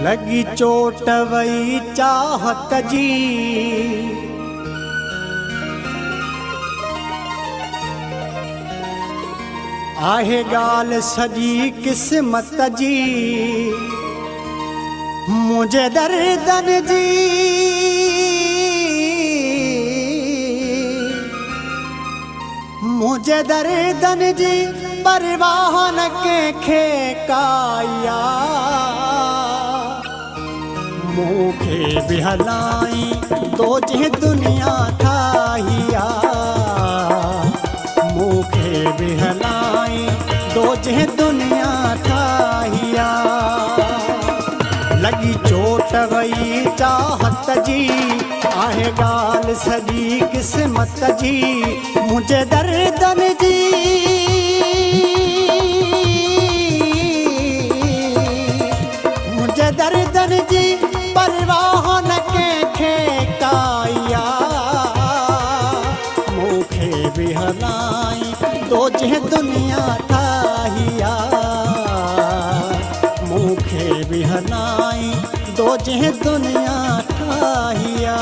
लगी चोट वही चाहत जी, आहे गाल सजी किस्मत जी, मुझे दर्दन जी, मुझे दर्दन जी परवाह न के काया, मूखे बिहलाई दो जे दुनिया ठाहिया, मूखे बिहलाई दो जे दुनिया ठाहिया। लगी चोट वही चाहत जी, आहे गाल सजी किस्मत जी, मुझे दर्दन जी, मुझे दर्दन जी परवाह न के काया, मूखे बिहलाई दो जे दुनिया ठाहिया, मूखे बिहलाई दो जे दुनिया ठाहिया।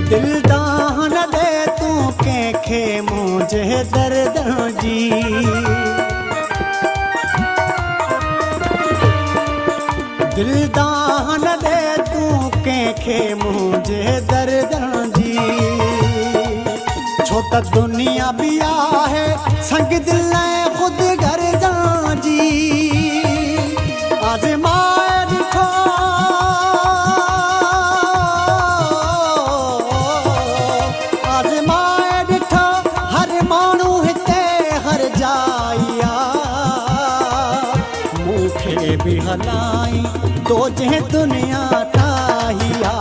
दिल दान दे तू कंहिंखे मुझे दर्द जी, दिल दान दे तू कंहिंखे मुझे दर्द जी, छो त दुनिया भी आहे संग दिल खुद गर्दा जी, आज़माए ॾिठो बिहलाई दो जे दुनिया ठाहिया,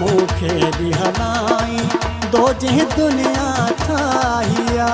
मूखे बिहलाई दो जे दुनिया ठाहिया।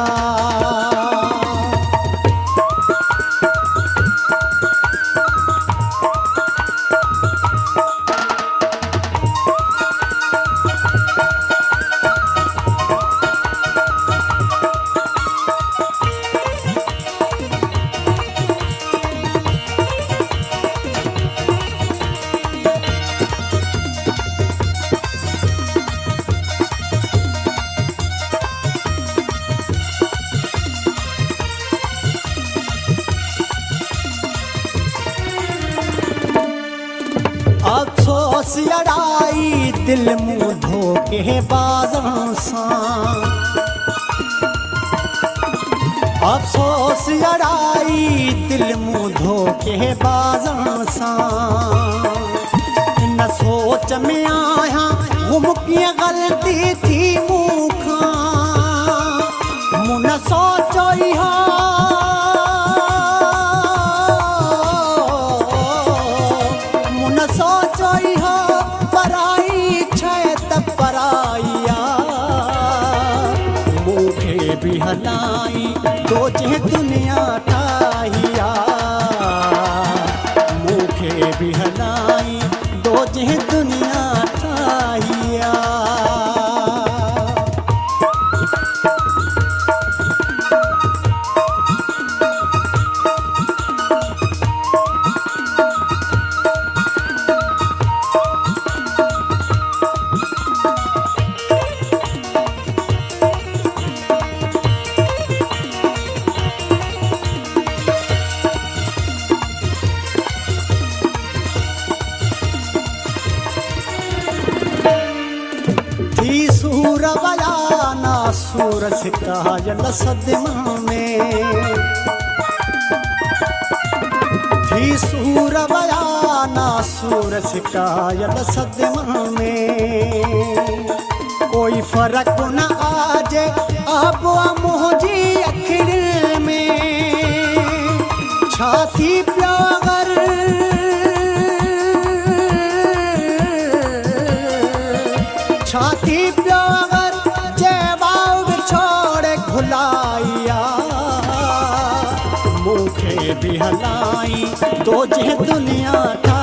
अफसोस अड़ाई दिल मुँह धोके बाज़ों सां, अफसोस अड़ाई दिल मुँह धोके बाज़ों सां, इन सोच में आया गुम कीअं ग़लती थी मूंखां, मूं न सोचो इहो बिहलाई दो जे दुनिया ठाहिया, मूखे बिहलाई दो जे दुनिया ठाहिया। सूर बयाना सूर सिकायल सदमा में, थी सूर बयाना सूर सिकायल सदमा में, कोई फर्क न आजे अब मुझी अखिर में, छाती प्यागर छाती पियो अगर जवाब छोड़ घुलाइया मूंखे भी हलाई तो जे दुनिया था